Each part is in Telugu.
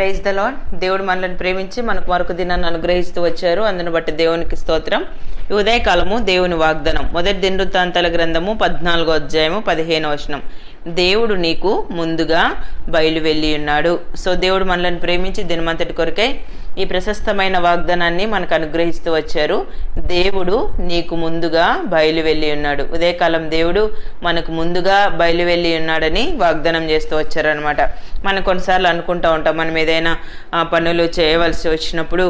Praise the lord. దేవుడు మనల్ని ప్రేమించి మనకు మరొక దినాన్ని అనుగ్రహిస్తూ వచ్చారు. అందును బట్టి దేవునికి స్తోత్రం. ఈ ఉదయకాలము దేవుని వాగ్దానం. మొదటి దినవృత్తాంతాల గ్రంథము 14వ అధ్యాయము 15వ వచనం. దేవుడు నీకు ముందుగా బయలు వెళ్ళి ఉన్నాడు. సో దేవుడు మనల్ని ప్రేమించి దినమంతటి కొరకై ఈ ప్రశస్తమైన వాగ్దానాన్ని మనకు అనుగ్రహిస్తూ వచ్చారు. దేవుడు నీకు ముందుగా బయలు వెళ్ళి ఉన్నాడు. ఉదయకాలం దేవుడు మనకు ముందుగా బయలు వెళ్ళి ఉన్నాడని వాగ్దానం చేస్తూ వచ్చారనమాట. మనం కొన్నిసార్లు అనుకుంటూ ఉంటాం, మనం ఏదైనా పనులు చేయవలసి వచ్చినప్పుడు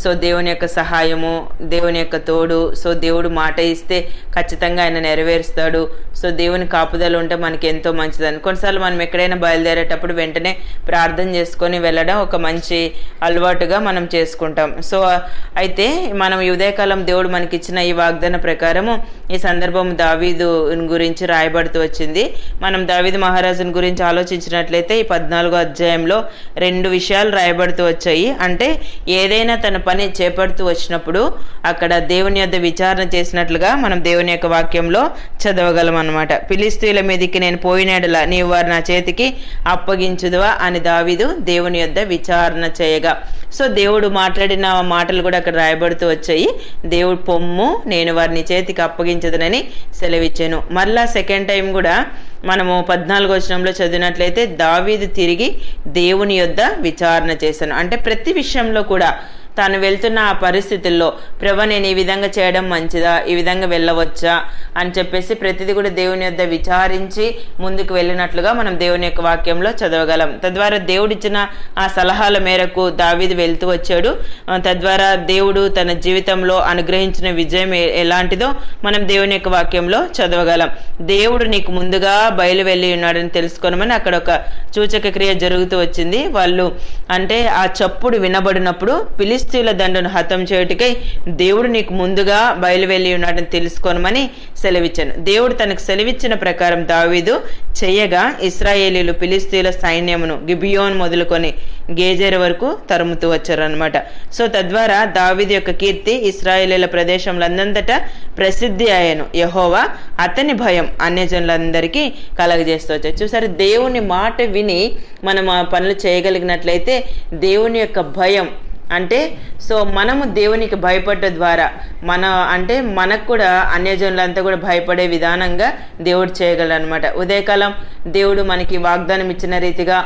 సో దేవుని యొక్క సహాయము, దేవుని యొక్క తోడు, సో దేవుడు మాట ఇస్తే ఖచ్చితంగా ఆయన నెరవేరుస్తాడు. సో దేవుని కాపుదల ఉంటే మనకి ఎంతో మంచిదని. కొన్నిసార్లు మనం ఎక్కడైనా బయలుదేరేటప్పుడు వెంటనే ప్రార్థన చేసుకొని వెళ్ళడం ఒక మంచి అలవాటుగా మనం చేసుకుంటాం. సో అయితే మనం ఈ ఉదయకాలం దేవుడు మనకి ఇచ్చిన ఈ వాగ్దాన ప్రకారము ఈ సందర్భం దావీదు గురించి రాయబడుతూ వచ్చింది. మనం దావీదు మహారాజుని గురించి ఆలోచించినట్లయితే ఈ 14వ అధ్యాయంలో 2 విషయాలు రాయబడుతూ వచ్చాయి. అంటే ఏదైనా తన పని చేపడుతూ వచ్చినప్పుడు అక్కడ దేవుని యొద్ద విచారణ చేసినట్లుగా మనం దేవుని యొక్క వాక్యంలో చదవగలం అనమాట. ఫిలిష్తీయుల మీదకి నేను పోయినడలా నీవు వారు నా చేతికి అప్పగించుదువా అని దావీదు దేవుని యొద్ద విచారణ చేయగా. సో దేవుడు మాట్లాడిన మాటలు కూడా అక్కడ రాయబడుతూ వచ్చాయి. దేవుడు పొమ్ము నేను వారిని చేతికి అప్పగించదనని సెలవిచ్చాను. మళ్ళా సెకండ్ టైం కూడా మనము 14వ వచనంలో చదివినట్లయితే దావీదు తిరిగి దేవుని యొద్ద విచారణ చేశాను. అంటే ప్రతి విషయంలో కూడా తాను వెళ్తున్న ఆ పరిస్థితుల్లో ప్రభు నేను ఈ విధంగా చేయడం మంచిదా, ఈ విధంగా వెళ్ళవచ్చా అని చెప్పేసి ప్రతిదీ కూడా దేవుని యొద్ద విచారించి ముందుకు వెళ్ళినట్లుగా మనం దేవుని యొక్క వాక్యంలో చదవగలం. తద్వారా దేవుడిచ్చిన ఆ సలహాల మేరకు దావీదు వెళ్తూ వచ్చాడు. తద్వారా దేవుడు తన జీవితంలో అనుగ్రహించిన విజయం ఎలాంటిదో మనం దేవుని యొక్క వాక్యంలో చదవగలం. దేవుడు నీకు ముందుగా బయలు వెళ్ళి ఉన్నాడని తెలుసుకోనమని అక్కడ ఒక సూచక క్రియ జరుగుతూ వచ్చింది. వాళ్ళు అంటే ఆ చప్పుడు వినబడినప్పుడు ఫిలిష్తీయుల దండును హతం చేయుటకై దేవుడు నీకు ముందుగా బయలు వెళ్ళి ఉన్నాడని తెలుసుకోనమని సెలవిచ్చాను. దేవుడు తనకు సెలవిచ్చిన ప్రకారం దావీదు చేయగా ఇశ్రాయేలీలు ఫిలిష్తీయుల సైన్యమును గిబియోన్ మొదలుకొని గేజెరు వరకు తరుముతూ వచ్చారనమాట. సో తద్వారా దావీదు యొక్క కీర్తి ఇశ్రాయేలీల ప్రదేశంలందంతటా ప్రసిద్ధి అయ్యాను. యెహోవా అతని భయం అన్యజనులందరికీ కలగజేస్తూ వచ్చారు. చూసారు, దేవుని మాట విని మనం ఆ పనులు చేయగలిగినట్లయితే దేవుని యొక్క భయం అంటే సో మనము దేవునికి భయపడ్డ ద్వారా అంటే మనకు కూడా అన్యజనులంతా కూడా భయపడే విధానంగా దేవుడు చేయగలనమాట. ఉదయకాలం దేవుడు మనకి వాగ్దానం ఇచ్చిన రీతిగా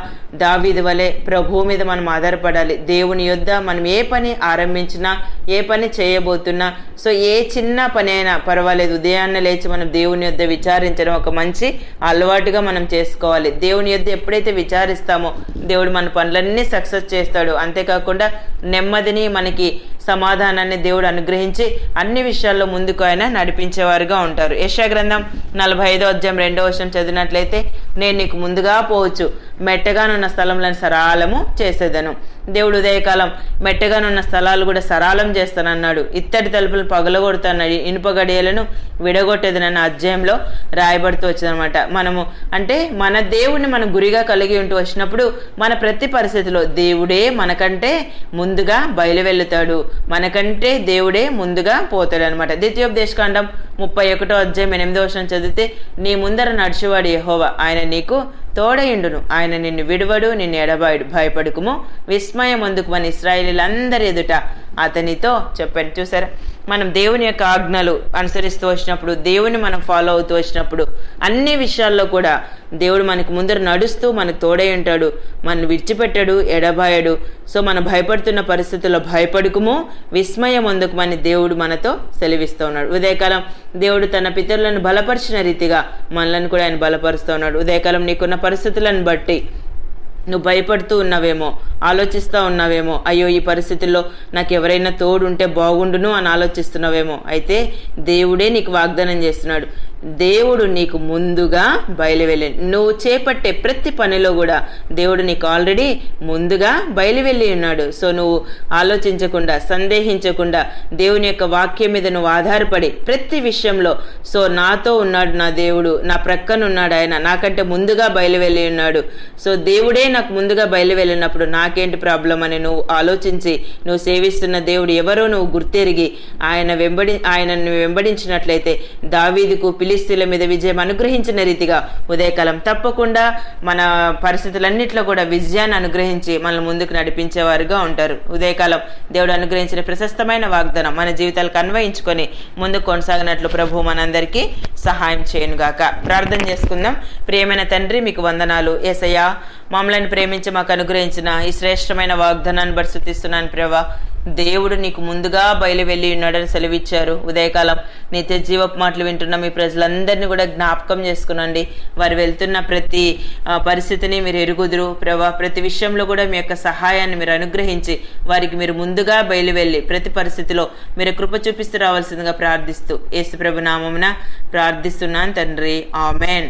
దావీదు వలె ప్రభువు మీద మనం ఆధారపడాలి. దేవుని యొద్ద మనం ఏ పని ఆరంభించినా, ఏ పని చేయబోతున్నా, సో ఏ చిన్న పని అయినా పర్వాలేదు ఉదయాన్నే లేచి మనం దేవుని యొద్ద విచారించడం ఒక మంచి అలవాటుగా మనం చేసుకోవాలి. దేవుని యొద్ద ఎప్పుడైతే విచారిస్తామో దేవుడు మన పనులన్నీ సక్సెస్ చేస్తాడు. అంతేకాకుండా నెమ్మదిని మనకి సమాధానాన్ని దేవుడు అనుగ్రహించి అన్ని విషయాల్లో ముందుకు ఆయన నడిపించేవారుగా ఉంటారు. యెషయా గ్రంథం 45వ అధ్యాయం 2వ వచనం చదివినట్లయితే నేను నీకు ముందుగా పోవచ్చు, మెట్టగానున్న స్థలంలను సరాలము చేసేదను. దేవుడు ఉదయకాలం మెట్టగానున్న స్థలాలు కూడా సరాలం చేస్తానన్నాడు. ఇత్తడి తలుపులను పగలగొడతానన్నాడు, ఇనుప గడియలను విడగొట్టేదనన్న అధ్యాయంలో రాయబడుతూ వచ్చిందనమాట. మనము అంటే మన దేవుడిని మనం గురిగా కలిగి ఉంటూ వచ్చినప్పుడు మన ప్రతి పరిస్థితిలో దేవుడే మనకంటే ముందుగా బయలు వెళ్తాడు, మనకంటే దేవుడే ముందుగా పోతాడు అనమాట. ద్వితీయోపదేశకాండం 31వ అధ్యాయం 8వ వచనం చదివితే నీ ముందర నడిచేవాడు యెహోవా, ఆయన నీకు తోడయుండును, ఆయన నిన్ను విడువడు, నిన్ను ఎడబాయుడు, భయపడుకుము, విస్మయం అందుకు మన ఇశ్రాయేలీలందరి ఎదుట అతనితో చెప్పాను. చూసారా, మనం దేవుని యొక్క ఆజ్ఞలు అనుసరిస్తూ వచ్చినప్పుడు, దేవుని మనం ఫాలో అవుతూ వచ్చినప్పుడు అన్ని విషయాల్లో కూడా దేవుడు మనకు ముందర నడుస్తూ మనకు తోడై ఉంటాడు, మనల్ని విడిచిపెట్టాడు, ఎడబాయడు. సో మనం భయపడుతున్న పరిస్థితుల్లో భయపడుకుము, విస్మయం అందుకు మన దేవుడు మనతో సెలవిస్తూ ఉన్నాడు. ఉదయకాలం దేవుడు తన పితరులను బలపరిచిన రీతిగా మనల్ని కూడా ఆయన బలపరుస్తూ ఉన్నాడు. ఉదయకాలం నీకున్న పరిస్థితులను బట్టి నువ్వు భయపడుతూ ఉన్నావేమో, ఆలోచిస్తూ ఉన్నావేమో, అయ్యో ఈ పరిస్థితుల్లో నాకు ఎవరైనా తోడు ఉంటే బాగుండును అని ఆలోచిస్తున్నావేమో. అయితే దేవుడే నీకు వాగ్దానం చేస్తున్నాడు, దేవుడు నీకు ముందుగా బయలువెళ్ళి నువ్వు చేపట్టే ప్రతి పనిలో కూడా దేవుడు నీకు ఆల్రెడీ ముందుగా బయలువెళ్ళి ఉన్నాడు. సో నువ్వు ఆలోచించకుండా, సందేహించకుండా దేవుని యొక్క వాక్యం మీద నువ్వు ఆధారపడి ప్రతి విషయంలో సో నాతో ఉన్నాడు నా దేవుడు, నా ప్రక్కనున్నాడు ఆయన, నాకంటే ముందుగా బయలువెళ్ళి ఉన్నాడు. సో దేవుడే నాకు ముందుగా బయలువెళ్ళినప్పుడు నాకేంటి ప్రాబ్లం అని నువ్వు ఆలోచించి నువ్వు సేవిస్తున్న దేవుడు ఎవరో నువ్వు గుర్తెరిగి ఆయనను వెంబడించినట్లయితే దావీదుకు ఫిలిస్తీన్ల మీద విజయం అనుగ్రహించిన రీతిగా ఉదయకాలం తప్పకుండా మన పరిస్థితులన్నింటిలో కూడా విజయాన్ని అనుగ్రహించి మనల్ని ముందుకు నడిపించేవారుగా ఉంటారు. ఉదయకాలం దేవుడు అనుగ్రహించిన ప్రశస్తమైన వాగ్దానం మన జీవితాలకు అన్వయించుకొని ముందుకు కొనసాగినట్లు ప్రభు మనందరికీ సహాయం చేయనుగాక. ప్రార్థన చేసుకుందాం. ప్రియమైన తండ్రి, మీకు వందనాలు. యేసయ్యా, మమ్మల్ని ప్రేమించి మాకు అనుగ్రహించిన ఈ శ్రేష్టమైన వాగ్దానాన్ని బట్టి స్తుతిస్తున్నాను ప్రభా. దేవుడు నీకు ముందుగా బయలు వెళ్ళి ఉన్నాడని సెలవిచ్చారు. ఉదయకాలం నిత్య జీవపు మాటలు వింటున్న మీ ప్రజలందరినీ కూడా జ్ఞాపకం చేసుకునండి. వారు వెళ్తున్న ప్రతి పరిస్థితిని మీరు ఎరుగుదురు ప్రభా. ప్రతి విషయంలో కూడా మీ యొక్క సహాయాన్ని మీరు అనుగ్రహించి వారికి మీరు ముందుగా బయలు వెళ్ళి ప్రతి పరిస్థితిలో మీరు కృప చూపిస్తూ రావాల్సిందిగా ప్రార్థిస్తూ యేసు ప్రభు నామమున ప్రార్థిస్తున్నాను తండ్రి. ఆమెన్.